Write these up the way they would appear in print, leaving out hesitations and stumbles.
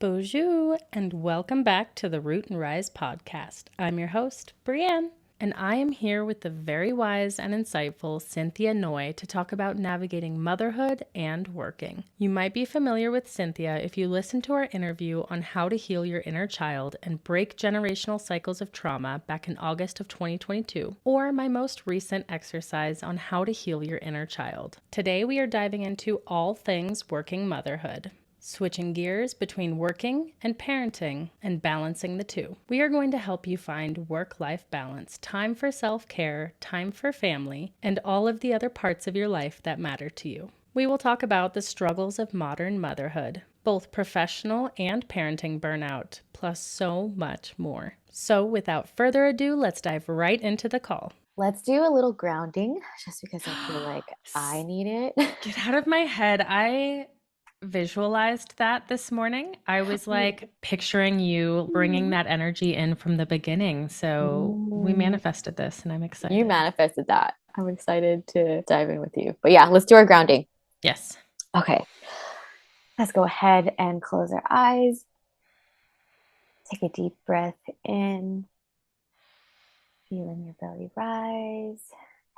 Bonjour, and welcome back to the Root and Rise podcast. I'm your host, Brienne, and I am here with the very wise and insightful Cynthia and I to talk about navigating motherhood and working. You might be familiar with Cynthia if you listened to our interview on how to heal your inner child and break generational cycles of trauma back in August of 2022, or my most recent exercise on how to heal your inner child. Today we are diving into all things working motherhood. Switching gears between working and parenting and balancing the two. We are going to help you find work-life balance, time for self-care, time for family, and all of the other parts of your life that matter to you. We will talk about the struggles of modern motherhood, both professional and parenting burnout, plus so much more. So without further ado, let's dive right into the call. Let's do a little grounding just because I feel like I need it. Get out of my head. I visualized that this morning. I was like picturing you bringing that energy in from the beginning. So we manifested this and I'm excited. You manifested that. I'm excited to dive in with you. But yeah, let's do our grounding. Yes. Okay. Let's go ahead and close our eyes. Take a deep breath in. Feeling your belly rise.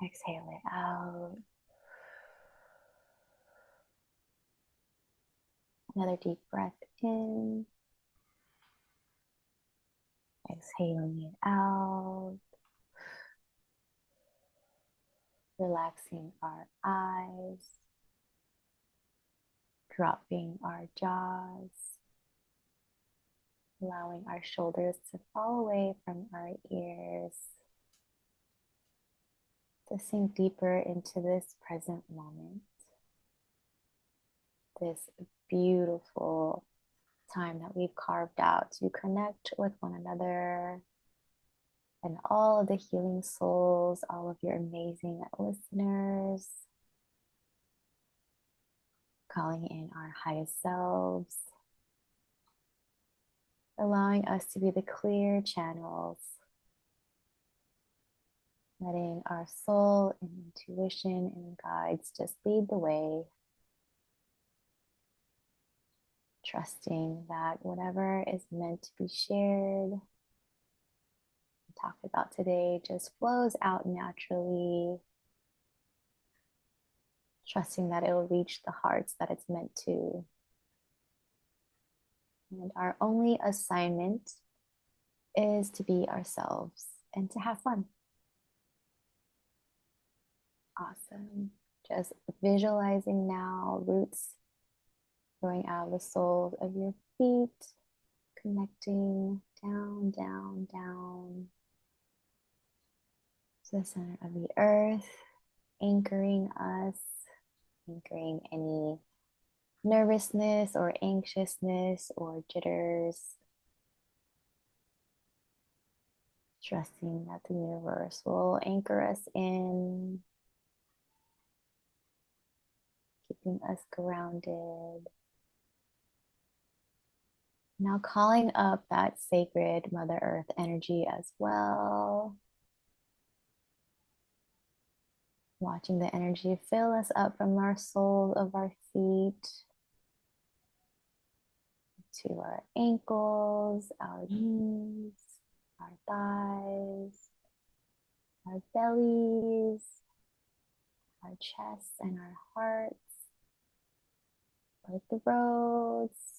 Exhale it out. Another deep breath in. Exhaling it out. Relaxing our eyes. Dropping our jaws. Allowing our shoulders to fall away from our ears. To sink deeper into this present moment. This beautiful time that we've carved out to connect with one another and all of the healing souls, all of your amazing listeners, calling in our highest selves, allowing us to be the clear channels, letting our soul and intuition and guides just lead the way. Trusting that whatever is meant to be shared, talked about today, just flows out naturally. Trusting that it will reach the hearts that it's meant to. And our only assignment is to be ourselves and to have fun. Awesome. Just visualizing now, roots growing out of the soles of your feet, connecting down, down, down to the center of the earth, anchoring us, anchoring any nervousness or anxiousness or jitters. Trusting that the universe will anchor us in, keeping us grounded. Now calling up that sacred Mother Earth energy as well. Watching the energy fill us up from our soles of our feet to our ankles, our knees, our thighs, our bellies, our chests and our hearts, our throats,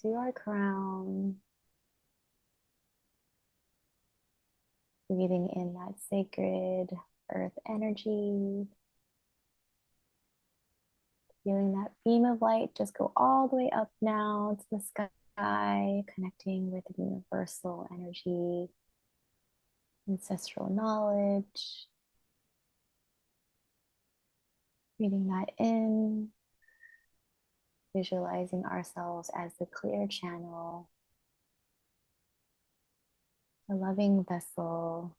to our crown. Breathing in that sacred earth energy. Feeling that beam of light just go all the way up now to the sky, connecting with the universal energy, ancestral knowledge. Breathing that in, visualizing ourselves as the clear channel, a loving vessel.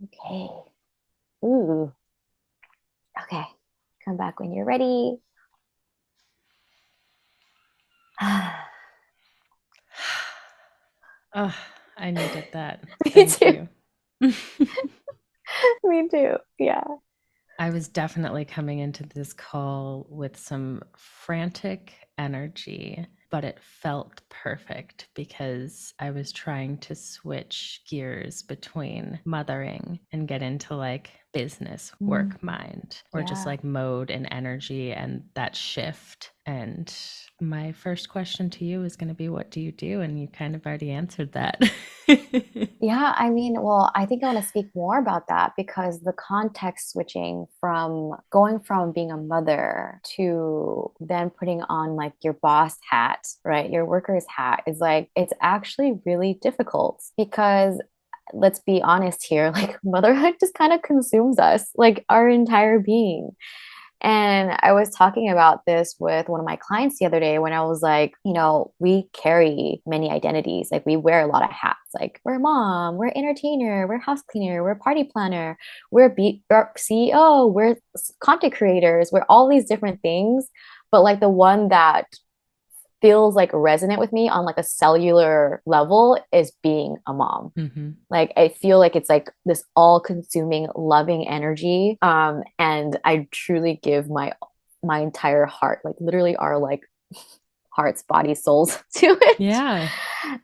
Okay. Ooh. Okay. Come back when you're ready. Oh, I needed that. Me Thank too. you. Me too. Yeah. I was definitely coming into this call with some frantic energy, but it felt perfect because I was trying to switch gears between mothering and get into like business, Mm, work mind, or just yeah. like mode and energy and that shift. And my first question to you is going to be, what do you do? And you kind of already answered that. Yeah, I mean, well, I think I want to speak more about that because the context switching from going from being a mother to then putting on like your boss hat, right? Your worker's hat is like, it's actually really difficult because let's be honest here, like motherhood just kind of consumes us, like our entire being. And I was talking about this with one of my clients the other day when I was like, we carry many identities. Like we wear a lot of hats. Like we're mom, we're entertainer, we're house cleaner, we're party planner, we're CEO, we're content creators, we're all these different things. But like the one that feels like resonant with me on like a cellular level is being a mom. Hmm. Like I feel like it's like this all-consuming, loving energy. And I truly give my entire heart, like literally our like hearts, bodies, souls to it. Yeah.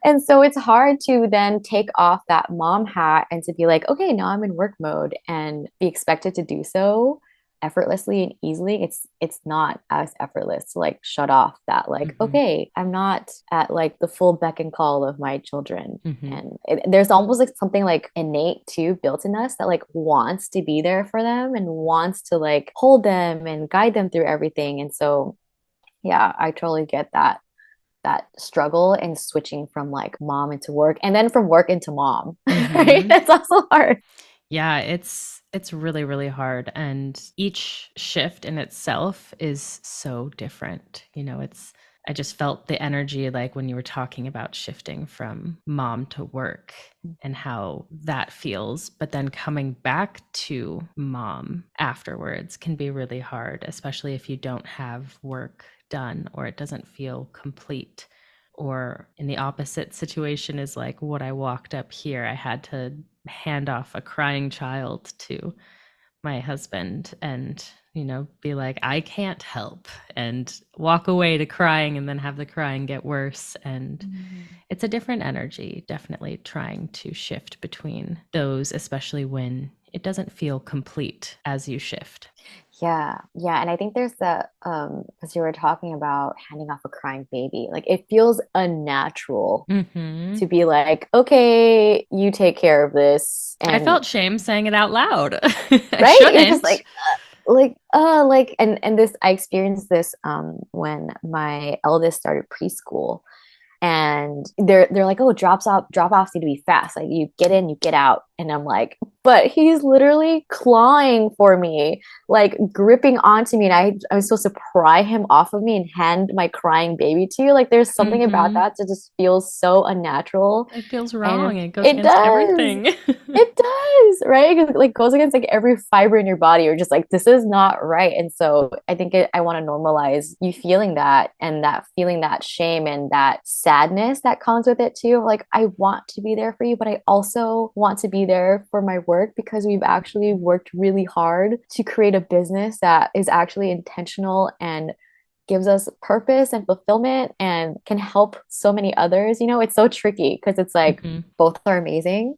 And so it's hard to then take off that mom hat and to be like, okay, now I'm in work mode and be expected to do so effortlessly and easily. It's not as effortless to like shut off that like, Hmm. okay, I'm not at like the full beck and call of my children. Hmm. And there's almost like something like innate too built in us that like wants to be there for them and wants to like hold them and guide them through everything. And so yeah, I totally get that struggle in switching from like mom into work and then from work into mom. Right? Hmm. That's also hard. Yeah, it's really, really hard. And each shift in itself is so different. I just felt the energy like when you were talking about shifting from mom to work and how that feels, but then coming back to mom afterwards can be really hard, especially if you don't have work done or it doesn't feel complete. Or in the opposite situation is like what I walked up here. I had to hand off a crying child to my husband and, be like, I can't help and walk away to crying and then have the crying get worse. And Mm. it's a different energy, definitely trying to shift between those, especially when it doesn't feel complete as you shift. Yeah, yeah. And I think there's because you were talking about handing off a crying baby, like it feels unnatural Hmm. to be like, okay, you take care of this. I And felt shame saying it out loud. I right, you're just shouldn't. like and this I experienced this when my eldest started preschool. And they're like, oh, drop offs need to be fast, like you get in, you get out. And I'm like, but he's literally clawing for me, like gripping onto me, and I'm supposed to pry him off of me and hand my crying baby to you. Like there's something about Hmm. that that just feels so unnatural. It feels wrong. And It goes it against does. everything. It does, right? It like goes against like every fiber in your body. You're just like, this is not right. And so I think I want to normalize you feeling that and that feeling that shame and that sadness that comes with it too. Like, I want to be there for you, but I also want to be there for my work because we've actually worked really hard to create a business that is actually intentional and gives us purpose and fulfillment and can help so many others. It's so tricky because it's like Hmm. both are amazing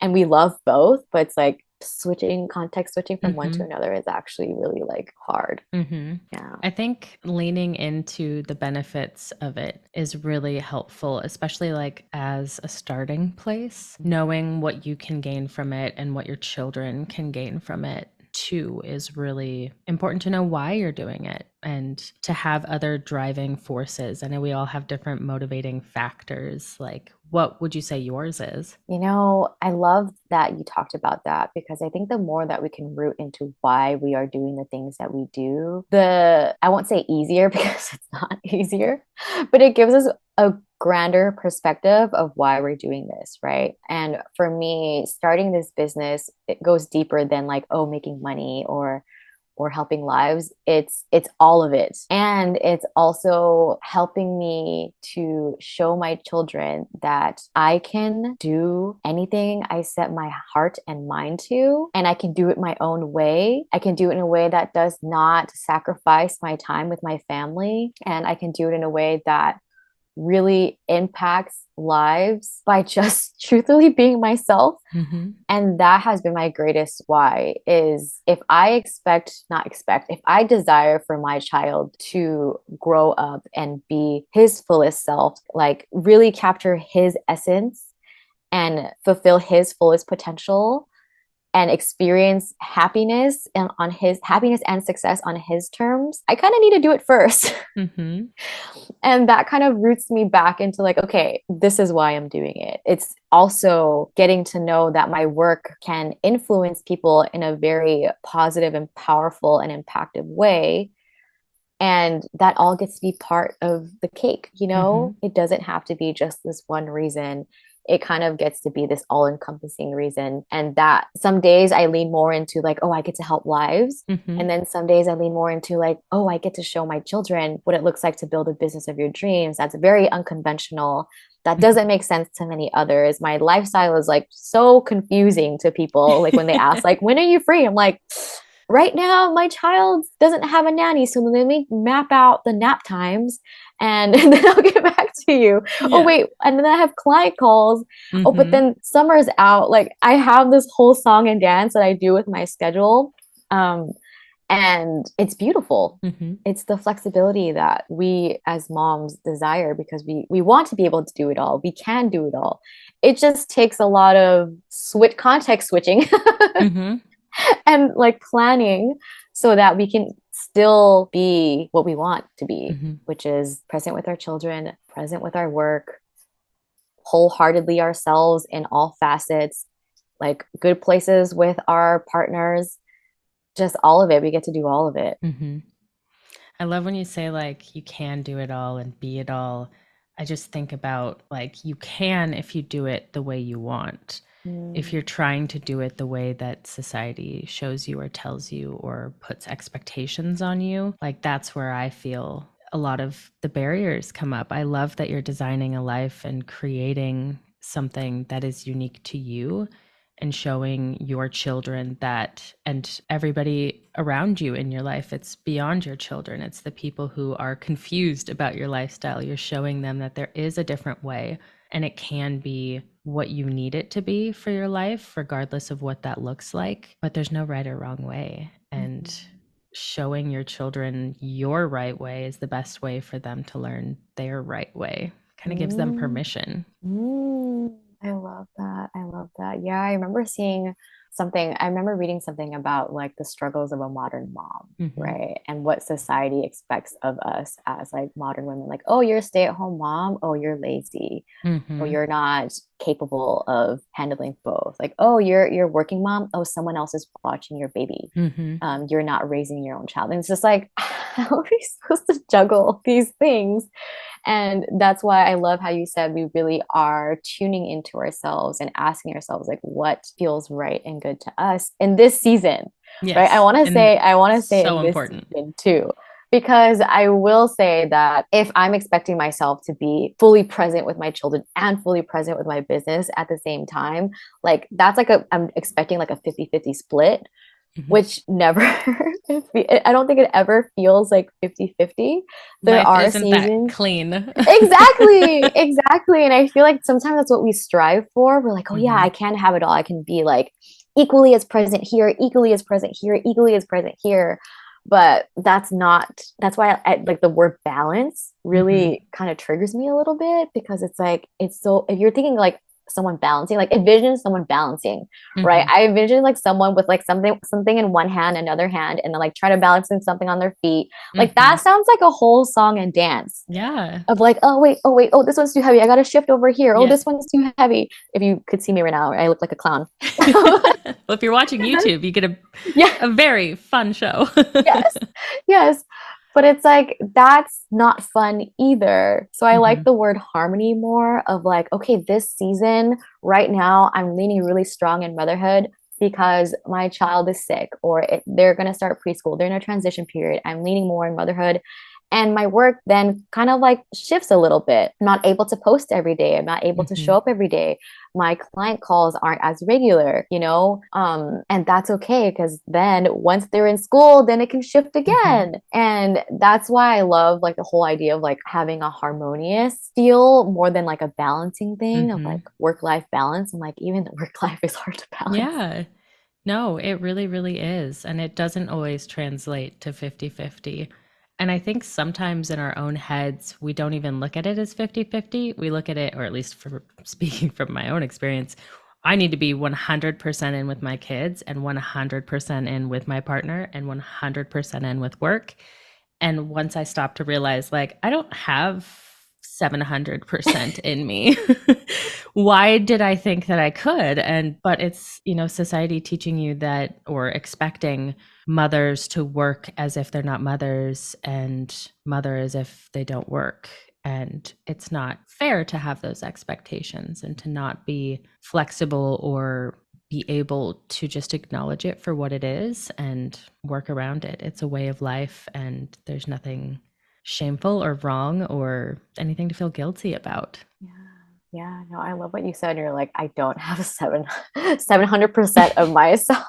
and we love both, but it's like switching context, switching from one to Hmm. another is actually really like hard. Hmm. Yeah. I think leaning into the benefits of it is really helpful, especially like as a starting place. Knowing what you can gain from it and what your children can gain from it too is really important to know why you're doing it and to have other driving forces. I know we all have different motivating factors. Like, what would you say yours is? I love that you talked about that because I think the more that we can root into why we are doing the things that we do, I won't say easier because it's not easier, but it gives us a grander perspective of why we're doing this, right? And for me, starting this business, it goes deeper than like, oh, making money or or helping lives. It's all of it. And it's also helping me to show my children that I can do anything I set my heart and mind to, and I can do it my own way. I can do it in a way that does not sacrifice my time with my family, and I can do it in a way that really impacts lives by just truthfully being myself. Mm-hmm. And that has been my greatest why, is if I if I desire for my child to grow up and be his fullest self, like really capture his essence and fulfill his fullest potential and experience happiness and on his happiness and success on his terms, I kind of need to do it first. Mm-hmm. And that kind of roots me back into like, okay, this is why I'm doing it. It's also getting to know that my work can influence people in a very positive and powerful and impactful way. And that all gets to be part of the cake, you know? Mm-hmm. It doesn't have to be just this one reason. It kind of gets to be this all-encompassing reason. And that some days I lean more into like, oh, I get to help lives. Mm-hmm. And then some days I lean more into like, oh, I get to show my children what it looks like to build a business of your dreams. That's very unconventional. That doesn't make sense to many others. My lifestyle is like so confusing to people. Like when they ask, like, when are you free? I'm like, right now my child doesn't have a nanny, so let me map out the nap times and then I'll get back to you. Yeah. Oh wait, and then I have client calls. Mm-hmm. Oh, but then summer's out. Like I have this whole song and dance that I do with my schedule, and it's beautiful. Mm-hmm. It's the flexibility that we as moms desire, because we want to be able to do it all. We can do it all. It just takes a lot of context switching. Mm-hmm. And like planning so that we can still be what we want to be, Mm-hmm. which is present with our children, present with our work, wholeheartedly ourselves in all facets, like good places with our partners, just all of it. We get to do all of it. Mm-hmm. I love when you say like you can do it all and be it all. I just think about like you can if you do it the way you want. If you're trying to do it the way that society shows you or tells you or puts expectations on you, like that's where I feel a lot of the barriers come up. I love that you're designing a life and creating something that is unique to you and showing your children that, and everybody around you in your life, it's beyond your children. It's the people who are confused about your lifestyle. You're showing them that there is a different way and it can be what you need it to be for your life, regardless of what that looks like. But there's no right or wrong way. And showing your children your right way is the best way for them to learn their right way. Kind of gives them permission. I love that. I love that. Yeah, I remember reading something about like the struggles of a modern mom, right? And what society expects of us as like modern women. Like, oh, you're a stay-at-home mom. Oh, you're lazy. Oh, you're not capable of handling both. Like, oh, you're a working mom. Oh, someone else is watching your baby. You're not raising your own child. And it's just like, how are we supposed to juggle these things? And that's why I love how you said we really are tuning into ourselves and asking ourselves like what feels right and good to us in this season. Yes. Right. I want to say so in this important season too, because I will say that if I'm expecting myself to be fully present with my children and fully present with my business at the same time, like that's like I'm expecting like a 50-50 split. Which never, I don't think it ever feels like 50-50. There Life are isn't seasons. that clean. Exactly. And I feel like sometimes that's what we strive for. We're like, oh yeah, I can have it all. I can be like equally as present here, equally as present here, equally as present here. But that's why I like the word balance really kind of triggers me a little bit, because it's like, if you're thinking like someone balancing, like envision someone balancing, right? I envision like someone with like something in one hand, another hand, and then like try to balance something on their feet. Like that sounds like a whole song and dance. Yeah. Of like, oh wait, oh this one's too heavy. I gotta shift over here. Oh, this one's too heavy. If you could see me right now, I look like a clown. Well, if you're watching YouTube, you get a very fun show. Yes. But it's like, that's not fun either. So I like the word harmony more, of like, okay, this season right now, I'm leaning really strong in motherhood. because my child is sick or they're going to start preschool, they're in a transition period, I'm leaning more in motherhood. And my work then kind of like shifts a little bit. I'm not able to post every day. I'm not able to Mm-hmm. show up every day. My client calls aren't as regular, and that's okay because then once they're in school, then it can shift Mm-hmm. again. And that's why I love like the whole idea of like having a harmonious feel more than like a balancing thing of Mm-hmm. like work-life balance. And like even the work life is hard to balance. Yeah. No, it really, really is. And it doesn't always translate to 50-50. And I think sometimes in our own heads, we don't even look at it as 50-50. We look at it, or at least for speaking from my own experience, I need to be 100% in with my kids and 100% in with my partner and 100% in with work. And once I stopped to realize, like, I don't have 700% in me. Why did I think that I could? But it's, society teaching you that, or expecting mothers to work as if they're not mothers and mother as if they don't work. And it's not fair to have those expectations and to not be flexible or be able to just acknowledge it for what it is and work around it. It's a way of life, and there's nothing shameful or wrong or anything to feel guilty about. Yeah. Yeah. No, I love what you said. You're like, I don't have a 700% of myself.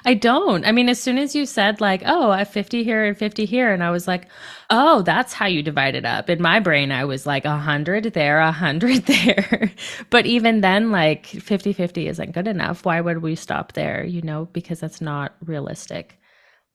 I don't. I mean, as soon as you said, like, oh, I have 50 here and 50 here, and I was like, oh, that's how you divide it up. In my brain, I was like 100 there, 100 there. But even then, like 50-50 isn't good enough. Why would we stop there? Because that's not realistic.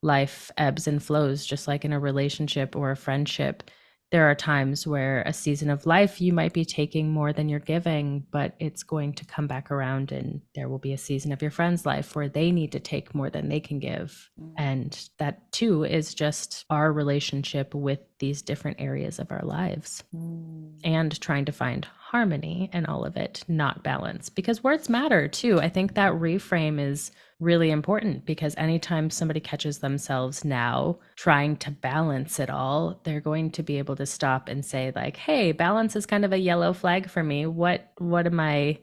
Life ebbs and flows, just like in a relationship or a friendship. There are times where a season of life you might be taking more than you're giving, but it's going to come back around, and there will be a season of your friend's life where they need to take more than they can give. And that too is just our relationship with these different areas of our lives, and trying to find harmony in all of it, not balance, because words matter too. I think that reframe is really important, because anytime somebody catches themselves now trying to balance it all, they're going to be able to stop and say, like, hey, balance is kind of a yellow flag for me. What am I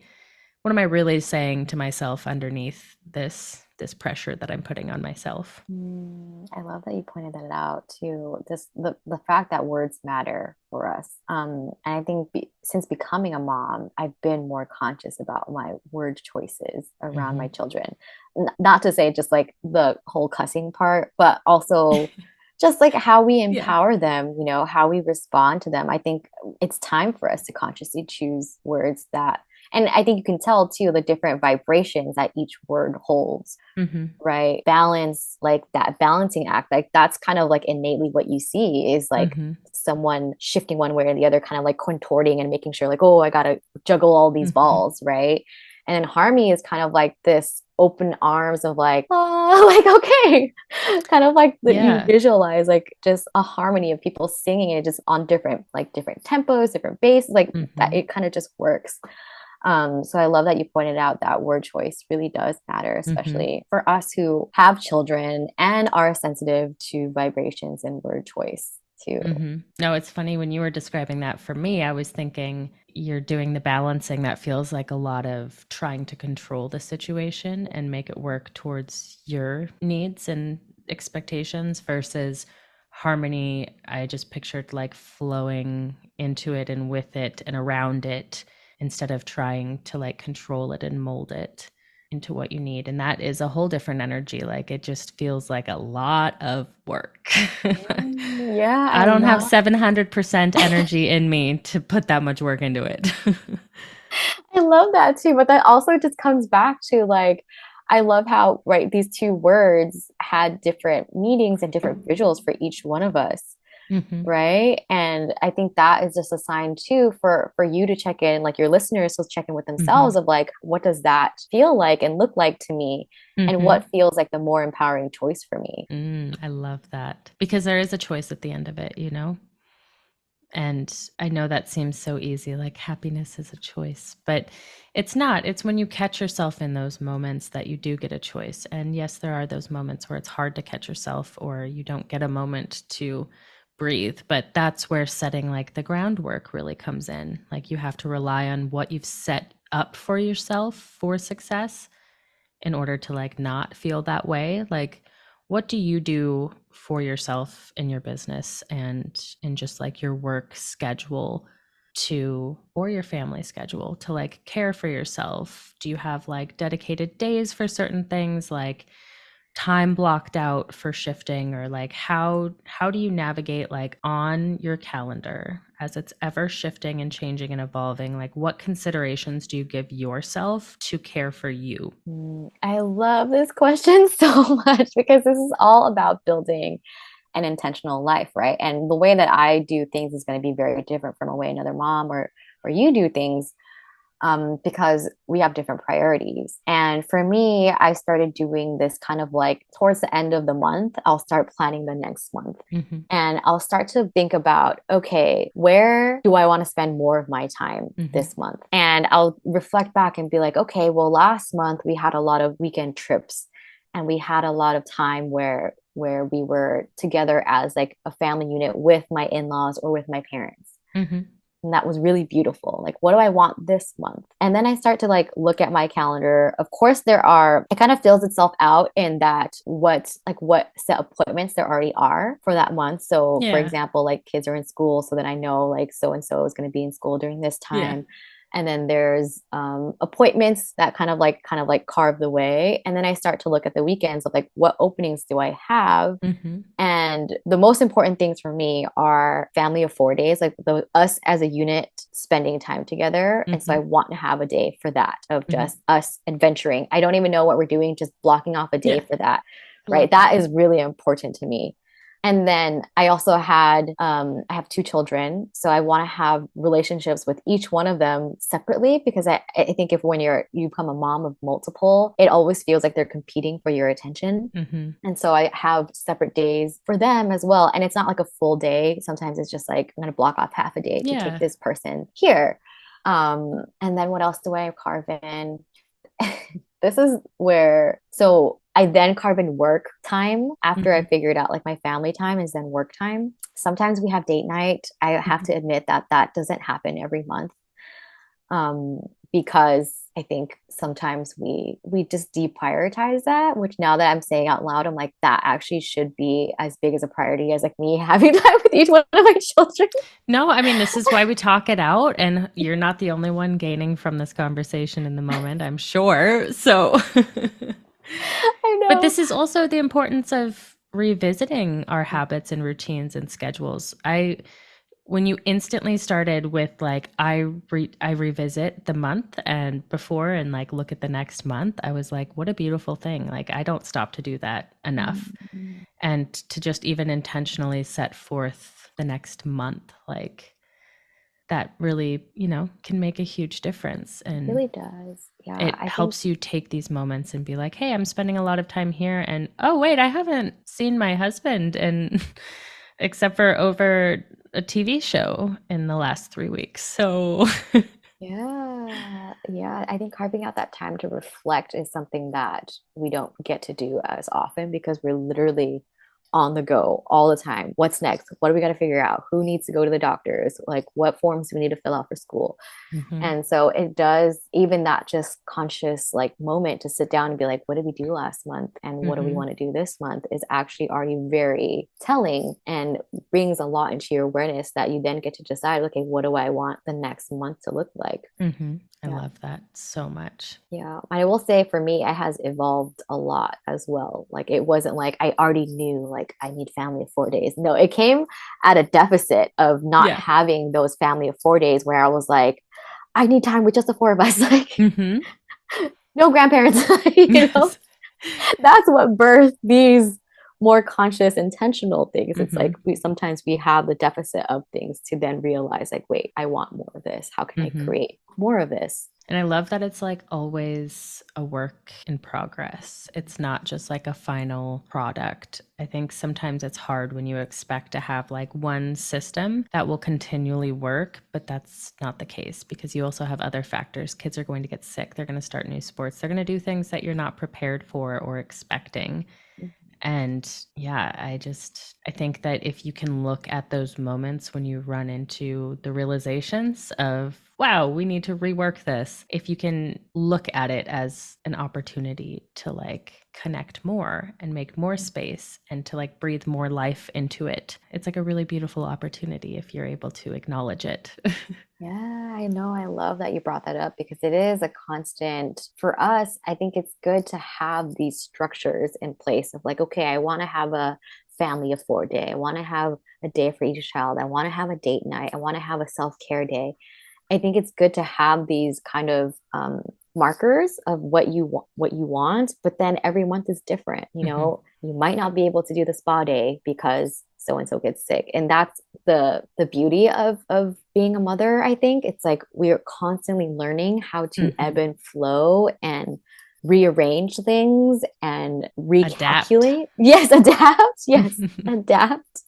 really saying to myself underneath this pressure that I'm putting on myself? I love that you pointed that out too. The fact that words matter for us. And I think since becoming a mom, I've been more conscious about my word choices around Mm-hmm. my children. Not to say just like the whole cussing part, but also just like how we Yeah. empower them, how we respond to them. I think it's time for us to consciously choose words that, and I think you can tell too the different vibrations that each word holds, Mm-hmm. right? Balance, like that balancing act, like that's kind of like innately what you see is like Mm-hmm. someone shifting one way or the other, kind of like contorting and making sure like, oh, I gotta juggle all these Mm-hmm. balls, right? And then harmony is kind of like this open arms of like, oh, like okay, kind of like that you Yeah. visualize like just a harmony of people singing it just on different tempos, different bass, like that. Mm-hmm. It kind of just works. So I love that you pointed out that word choice really does matter, Mm-hmm. especially for us who have children and are sensitive to vibrations and word choice too. Mm-hmm. No, it's funny when you were describing that for me, I was thinking you're doing the balancing that feels like a lot of trying to control the situation and make it work towards your needs and expectations versus harmony. I just pictured like flowing into it and with it and around it instead of trying to like control it and mold it into what you need. And that is a whole different energy. Like it just feels like a lot of work. Yeah, I I don't have love 700% energy in me to put that much work into it. I love that too. But that also just comes back to like, I love how, right, these two words had different meanings and different visuals for each one of us. Hmm. Right. And I think that is just a sign too for you to check in, like your listeners to check in with Hmm. themselves of like, what does that feel like and look like to me? And Hmm. what feels like the more empowering choice for me? I love that because there is a choice at the end of it. And I know that seems so easy, like happiness is a choice, but it's not. It's when you catch yourself in those moments that you do get a choice. And yes, there are those moments where it's hard to catch yourself or you don't get a moment to breathe, but that's where setting like the groundwork really comes in. Like you have to rely on what you've set up for yourself for success in order to like not feel that way? Like, what do you do for yourself in your business and in just like your work schedule to, or your family schedule to like care for yourself? Do you have like dedicated days for certain things, like time blocked out for shifting, or like how do you navigate like on your calendar as it's ever shifting and changing and evolving? Like, what considerations do you give yourself to care for you? I love this question so much because this is all about building an intentional life, right? And the way that I do things is going to be very different from the way another mom or you do things, because we have different priorities. And for me, I started doing this kind of like towards the end of the month, I'll start planning the next month. Mm-hmm. And I'll start to think about, okay, where do I want to spend more of my time this month? And I'll reflect back and be like, okay, well, last month we had a lot of weekend trips and we had a lot of time where we were together as like a family unit with my in-laws or with my parents. Mm-hmm. And that was really beautiful. Like, what do I want this month? And then I start to like look at my calendar. Of course, it kind of fills itself out in that what set appointments there already are for that month. So, for Yeah. example, like kids are in school, so then I know like so and so is going to be in school during this Yeah. time. And then there's appointments that kind of like carve the way. And then I start to look at the weekends of like what openings do I have? Mm-hmm. And the most important things for me are family of 4 days, like us as a unit spending time together. And so I want to have a day for that of just us adventuring. I don't even know what we're doing, just blocking off a day for that. Right. That is really important to me. And then I also I have two children. So I want to have relationships with each one of them separately because I think if when you become a mom of multiple, it always feels like they're competing for your attention. Mm-hmm. And so I have separate days for them as well. And it's not like a full day. Sometimes it's just like, I'm going to block off half a day to take this person here. And then what else do I carve in? This is where, so I then carve in work time after I figured out like my family time is then work time. Sometimes we have date night. I have to admit that that doesn't happen every month, because I think sometimes we just deprioritize that, which now that I'm saying out loud, I'm like, that actually should be as big as a priority as like me having time with each one of my children. No, I mean, this is why we talk it out, and you're not the only one gaining from this conversation in the moment, I'm sure. So, I know. but this is also the importance of revisiting our habits and routines and schedules. When you instantly started with like, I revisit the month and before and like look at the next month, I was like, what a beautiful thing. Like, I don't stop to do that enough. And to just even intentionally set forth the next month, like that really, can make a huge difference. And it really does. Yeah. it helps you take these moments and be like, hey, I'm spending a lot of time here. And oh, wait, I haven't seen my husband and except for over a TV show in the last 3 weeks. So Yeah. I think carving out that time to reflect is something that we don't get to do as often because we're literally on the go all the time. What's next? What do we got to figure out? Who needs to go to the doctors? Like, what forms do we need to fill out for school? And so it does, even that just conscious like moment to sit down and be like, what did we do last month? And what do we want to do this month is actually already very telling and brings a lot into your awareness that you then get to decide, okay, what do I want the next month to look like? I love that so much. Yeah. I will say for me, it has evolved a lot as well. Like it wasn't like I already knew like I need family of 4 days. No, it came at a deficit of not having those family of 4 days where I was like, I need time with just the four of us. Like no grandparents, know? That's what birthed these more conscious, intentional things. It's like sometimes we have the deficit of things to then realize like, wait, I want more of this. How can I create more of this? And I love that it's like always a work in progress. It's not just like a final product. I think sometimes it's hard when you expect to have like one system that will continually work, but that's not the case because you also have other factors. Kids are going to get sick. They're going to start new sports. They're going to do things that you're not prepared for or expecting. And yeah, I think that if you can look at those moments when you run into the realizations of wow, we need to rework this. If you can look at it as an opportunity to like connect more and make more space and to like breathe more life into it, it's like a really beautiful opportunity if you're able to acknowledge it. Yeah, I know. I love that you brought that up because it is a constant for us. I think it's good to have these structures in place of like, okay, I want to have a family of 4 day. I want to have a day for each child. I want to have a date night. I want to have a self-care day. I think it's good to have these kind of markers of what you want, but then every month is different. Mhm. You might not be able to do the spa day because so and so gets sick, and that's the beauty of being a mother. I think it's like we are constantly learning how to ebb Mhm. and flow and rearrange things and Adapt. recalculate. Yes, adapt. Yes, adapt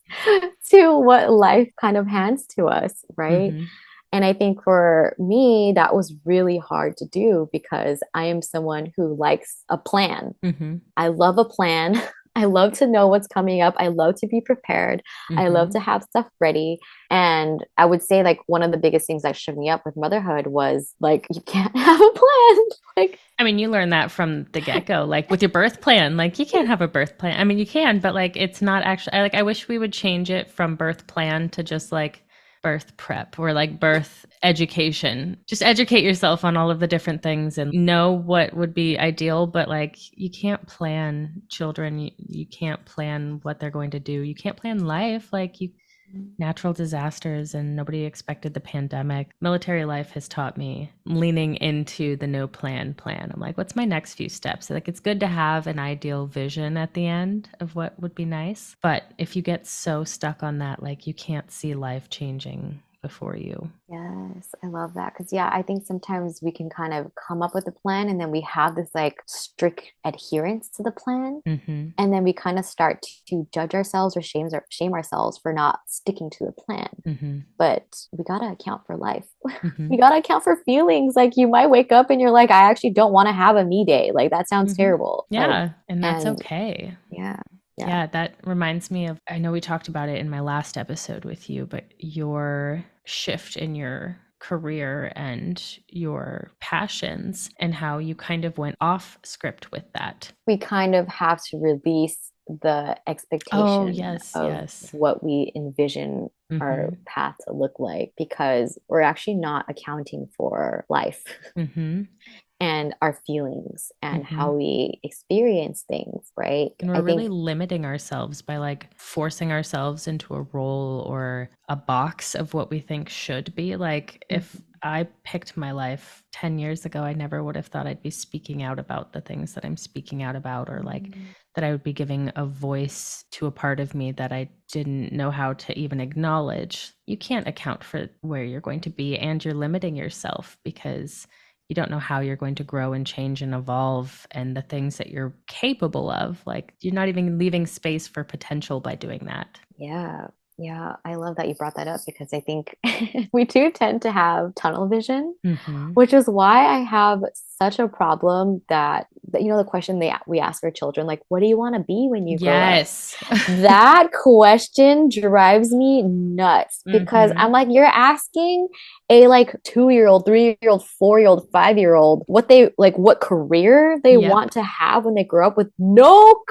to what life kind of hands to us, right? Mhm. And I think for me, that was really hard to do because I am someone who likes a plan. Mhm. I love a plan. I love to know what's coming up. I love to be prepared. I love Mhm. to have stuff ready. And I would say, like, one of the biggest things that shook me up with motherhood was like, you can't have a plan. Like, I mean, you learn that from the get-go, like with your birth plan. Like you can't have a birth plan. I mean, you can, but like it's not actually like I wish we would change it from birth plan to just like birth prep or like birth education. Just educate yourself on all of the different things and know what would be ideal, but like you can't plan children. You can't plan what they're going to do. You can't plan life. Like you natural disasters and nobody expected the pandemic. Military life has taught me leaning into the no plan. I'm like, what's my next few steps? Like it's good to have an ideal vision at the end of what would be nice. But if you get so stuck on that, like you can't see life changing before you. yes, I love that. Because, yeah, I think sometimes we can kind of come up with a plan and then we have this like strict adherence to the plan. Mm-hmm. And then we kind of start to judge ourselves or shame ourselves for not sticking to the plan. Mm-hmm. But we got to account for life. Mm-hmm. We got to account for feelings. Like you might wake up and you're like, I actually don't want to have a me day. Like that sounds Mm-hmm. terrible. Like, Yeah. And that's and okay. yeah, yeah. Yeah, that reminds me of, I know we talked about it in my last episode with you, but your shift in your career and your passions and how you kind of went off script with that. We kind of have to release the Oh, expectation yes, of yes. what we envision our Mm-hmm. path to look like because we're actually not accounting for life Mm-hmm. and our feelings and Mm-hmm. how we experience things, right? And we're I really think, limiting ourselves by like forcing ourselves into a role or a box of what we think should be. Like, if mhm, I picked my life 10 years ago, I never would have thought I'd be speaking out about the things that I'm speaking out about, or like mhm, that I would be giving a voice to a part of me that I didn't know how to even acknowledge. You can't account for where you're going to be, and you're limiting yourself because you don't know how you're going to grow and change and evolve and the things that you're capable of. Like you're not even leaving space for potential by doing that. yeah. Yeah, I love that you brought that up because I think we do tend to have tunnel vision, Mm-hmm. which is why I have such a problem that the question we ask our children, like, what do you want to be when you grow up? Yes. That question drives me nuts because Mm-hmm. I'm like, you're asking a like 2 year old, 3 year old, 4 year old, 5 year old what they like, what career they Yep. want to have when they grow up with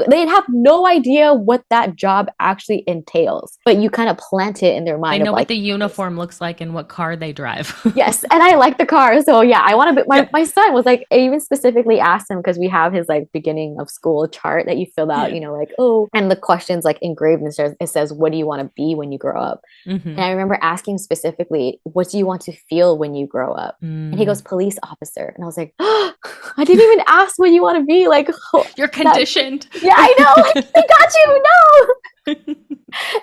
they have no idea what that job actually entails. But you kind of plant it in their They mind of know what like, the uniform looks like and what car they drive. yes, and I like the car. So yeah, I want to be Yeah. my son was like, I even specifically asked him because we have his like beginning of school chart that you fill out, Yeah. like, oh, and the questions like engraved and it says, what do you want to be when you grow up? Mm-hmm. And I remember asking specifically, what do you want to feel when you grow up? And he goes, Mm. police officer. And I was like, oh, I didn't even ask what you want to be. Like, You're that, conditioned. yeah, I know. Like, they got you. No.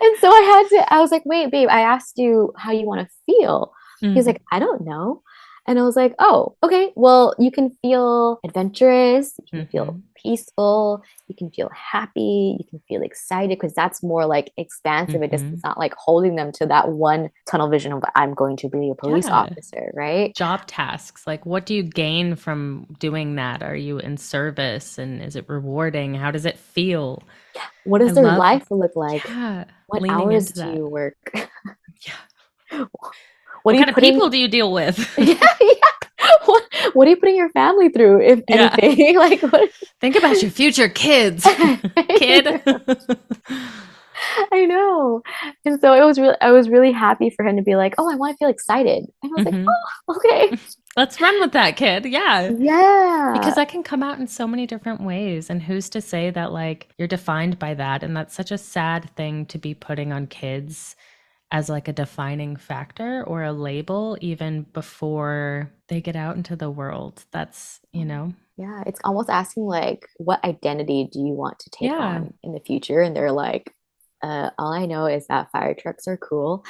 And so I was like, wait, babe, I asked you how you want to feel. He was Mm-hmm. like, I don't know. And I was like, oh, okay. Well, you can feel adventurous, you can feel Mm-hmm. peaceful, you can feel happy, you can feel excited because that's more like expansive. Mm-hmm. It's not like holding them to that one tunnel vision of I'm going to be a police Yeah. officer, right? Job tasks. Like, what do you gain from doing that? Are you in service and is it rewarding? How does it feel? What I does their love, life look like? yeah, What leaning hours into do that. you work? Yeah. What kind of people do you deal with? Yeah. What are you putting your family through, if anything? Like, what? Think about your future kids, kid. I know. And so I was really happy for him to be like, oh, I want to feel excited. And I was like, oh, okay. Let's run with that, kid. Yeah. Yeah. Because that can come out in so many different ways. And who's to say that like you're defined by that? And that's such a sad thing to be putting on kids as like a defining factor or a label even before they get out into the world. That's, you know. Yeah, it's almost asking like, what identity do you want to take on in the future? And they're like, all I know is that fire trucks are cool.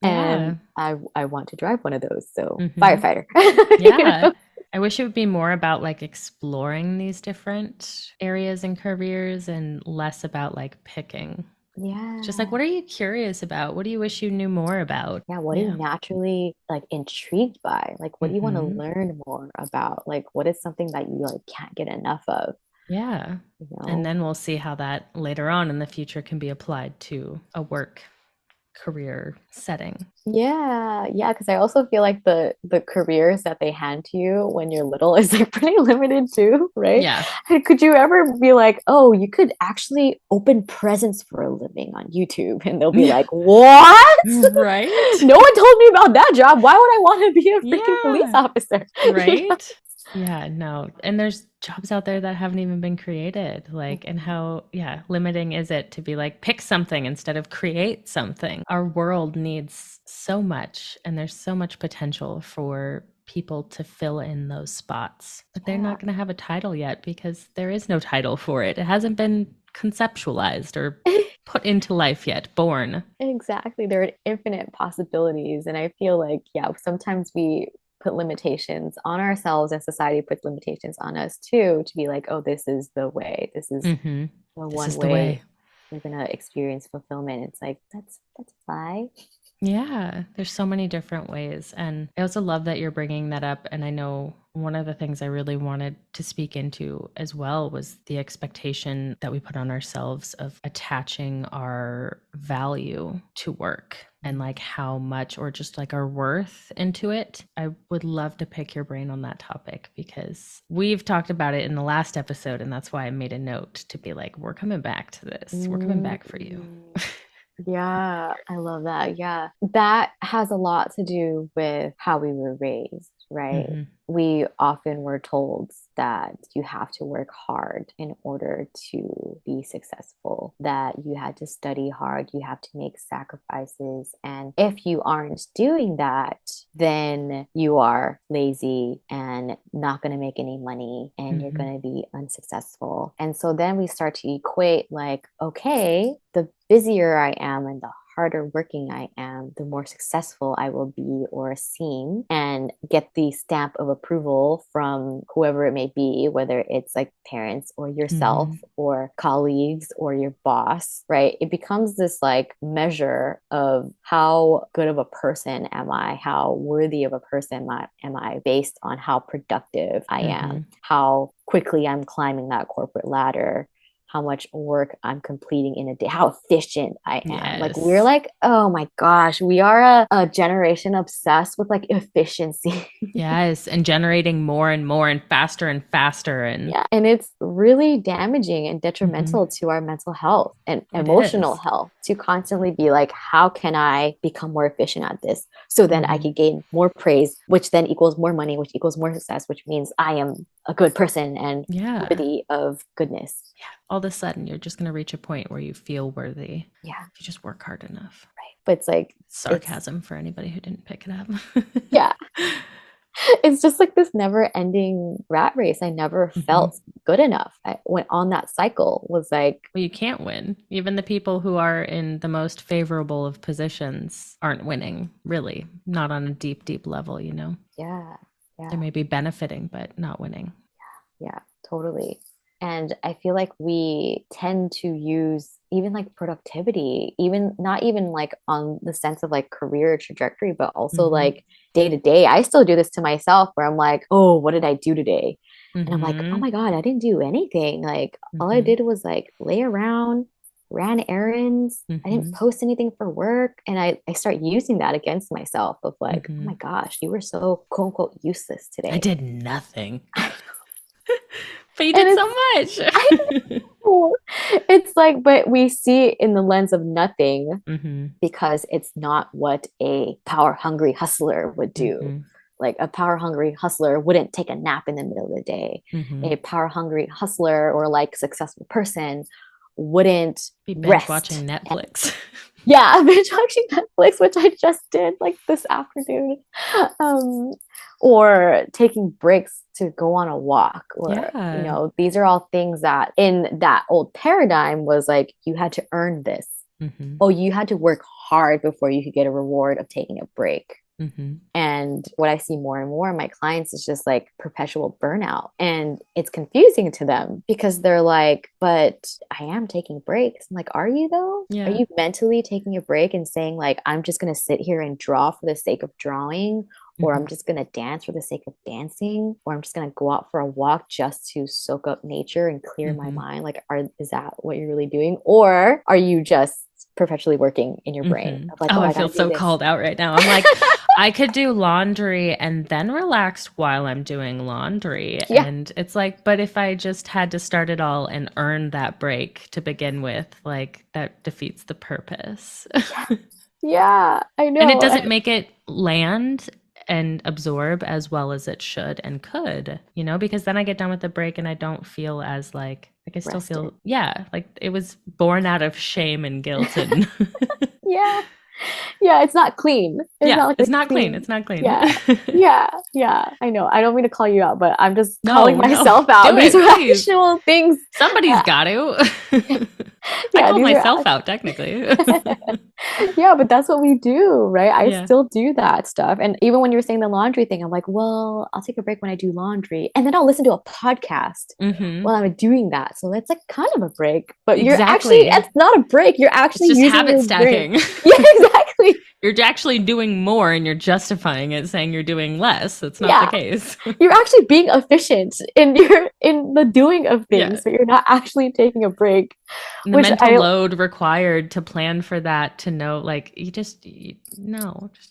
And I want to drive one of those. So firefighter. Yeah. You know? I wish it would be more about like exploring these different areas and careers and less about like picking. Yeah. Just like, what are you curious about? What do you wish you knew more about? Yeah. What are you naturally like intrigued by? Like, what do you want to learn more about? Like, what is something that you like can't get enough of? Yeah. You know? And then we'll see how that later on in the future can be applied to a work career setting. Yeah. Because I also feel like the careers that they hand to you when you're little is like pretty limited too, right? Yeah. Could you ever be like, oh, you could actually open presents for a living on YouTube? And they'll be like, what? Right? No one told me about that job. Why would I want to be a freaking police officer? Right? You know? Yeah, no. And there's jobs out there that haven't even been created. Like, and how, limiting is it to be like, pick something instead of create something? Our world needs so much, and there's so much potential for people to fill in those spots. But they're not going to have a title yet because there is no title for it. It hasn't been conceptualized or put into life yet, born. Exactly. There are infinite possibilities. And I feel like, sometimes we put limitations on ourselves, and society puts limitations on us too, to be like, oh, this is the way. This is the one way you're going to experience fulfillment. It's like, that's a lie. Yeah, there's so many different ways. And I also love that you're bringing that up. And I know one of the things I really wanted to speak into as well was the expectation that we put on ourselves of attaching our value to work and like how much, or just like our worth into it. I would love to pick your brain on that topic because we've talked about it in the last episode. And that's why I made a note to be like, we're coming back to this. We're coming back for you. Yeah, I love that. Yeah. That has a lot to do with how we were raised, right? We often were told that you have to work hard in order to be successful, that you had to study hard, you have to make sacrifices. And if you aren't doing that, then you are lazy and not going to make any money, and you're going to be unsuccessful. And so then we start to equate like, okay, the busier I am and the harder working I am, the more successful I will be or seem, and get the stamp of approval from whoever it may be, whether it's like parents or yourself or colleagues or your boss, right? It becomes this like measure of how good of a person am I, how worthy of a person am I based on how productive I am, how quickly I'm climbing that corporate ladder, how much work I'm completing in a day, how efficient I am. Yes. Like we're like, oh my gosh, we are a generation obsessed with like efficiency. Yes, and generating more and more and faster. And and it's really damaging and detrimental to our mental health and emotional health to constantly be like, how can I become more efficient at this? So then I could gain more praise, which then equals more money, which equals more success, which means I am a good person and worthy of goodness. Yeah. All of a sudden, you're just going to reach a point where you feel worthy. Yeah. If you just work hard enough. Right. But it's like sarcasm for anybody who didn't pick it up. Yeah. It's just like this never ending rat race. I never felt good enough. I went on that cycle, was like, well, you can't win. Even the people who are in the most favorable of positions aren't winning, really. Not on a deep, deep level, you know? Yeah. They may be benefiting, but not winning. Yeah, totally. And I feel like we tend to use even like productivity, even not even like on the sense of like career trajectory, but also like day to day. I still do this to myself where I'm like, oh, what did I do today? And I'm like, oh my God, I didn't do anything. Like all I did was like lay around, ran errands. I didn't post anything for work. And I start using that against myself of like, oh my gosh, you were so quote unquote useless I today. did nothing. But you And did so much. I know. It's like, but we see it in the lens of nothing because it's not what a power hungry hustler would do. Like a power hungry hustler wouldn't take a nap in the middle of the day. A power hungry hustler or like successful person wouldn't Be binge rest. watching Netflix. Yeah, I've been watching Netflix, which I just did like this afternoon. Or taking breaks to go on a walk, or these are all things that in that old paradigm was like you had to earn this. Oh, you had to work hard before you could get a reward of taking a break. And what I see more and more in my clients is just like perpetual burnout. And it's confusing to them because they're like, but I am taking breaks. I'm like, are you though? Yeah. Are you mentally taking a break and saying like, I'm just going to sit here and draw for the sake of drawing? Or I'm just going to dance for the sake of dancing, or I'm just going to go out for a walk just to soak up nature and clear my mind. Like, is that what you're really doing? Or are you just perpetually working in your brain of like, I feel so called out right now. I'm like, I could do laundry and then relax while I'm doing laundry. Yeah. And it's like, but if I just had to start it all and earn that break to begin with, like that defeats the purpose. Yeah, I know. And it doesn't make it land and absorb as well as it should and could, because then I get done with the break and I don't feel as like I still feel, like it was born out of shame and guilt. And yeah, it's not clean. It's not clean. It's not clean. Yeah. I know. I don't mean to call you out, but I'm just calling myself out. Do these it, are please. actual things. Somebody's got to. I call myself out technically. Yeah, but that's what we do, right? I still do that stuff. And even when you were saying the laundry thing, I'm like, well, I'll take a break when I do laundry. And then I'll listen to a podcast while I'm doing that. So that's like kind of a break. But you're actually, it's not a break. You're actually it's just using habit stacking. Yeah, exactly. You're actually doing more and you're justifying it, saying you're doing less. That's not the case. You're actually being efficient in the doing of things, but you're not actually taking a break. And the mental load required to plan for that, to know, like, just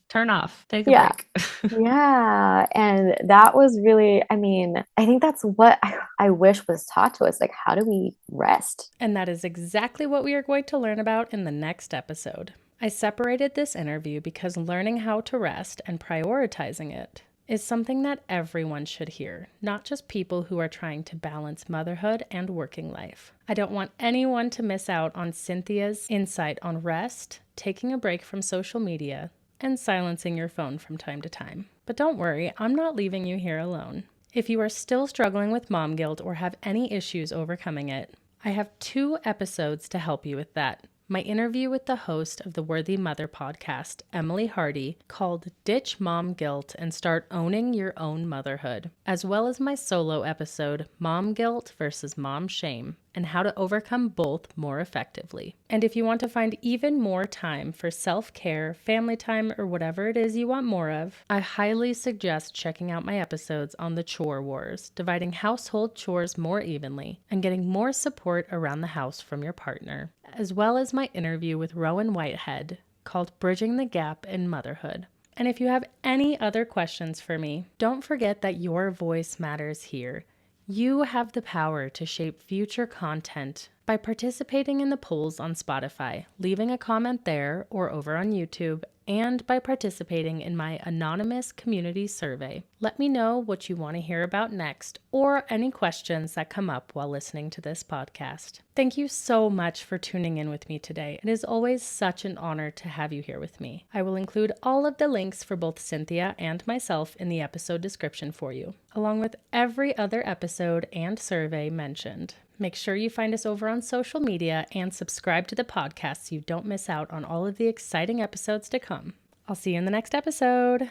turn off, take a break. Yeah. And that was really, I think that's what I wish was taught to us. Like, how do we rest? And that is exactly what we are going to learn about in the next episode. I separated this interview because learning how to rest and prioritizing it is something that everyone should hear, not just people who are trying to balance motherhood and working life. I don't want anyone to miss out on Cynthia's insight on rest, taking a break from social media, and silencing your phone from time to time. But don't worry, I'm not leaving you here alone. If you are still struggling with mom guilt or have any issues overcoming it, I have 2 episodes to help you with that. My interview with the host of the Worthy Mother podcast, Emily Hardy, called Ditch Mom Guilt and Start Owning Your Own Motherhood, as well as my solo episode, Mom Guilt versus Mom Shame, and how to overcome both more effectively. And if you want to find even more time for self-care, family time, or whatever it is you want more of, I highly suggest checking out my episodes on the chore wars, dividing household chores more evenly, and getting more support around the house from your partner, as well as my interview with Rowan Whitehead called Bridging the Gap in Motherhood. And if you have any other questions for me, don't forget that your voice matters here. You have the power to shape future content by participating in the polls on Spotify, leaving a comment there or over on YouTube, and by participating in my anonymous community survey. Let me know what you want to hear about next or any questions that come up while listening to this podcast. Thank you so much for tuning in with me today. It is always such an honor to have you here with me. I will include all of the links for both Cynthia and myself in the episode description for you, along with every other episode and survey mentioned. Make sure you find us over on social media and subscribe to the podcast so you don't miss out on all of the exciting episodes to come. I'll see you in the next episode.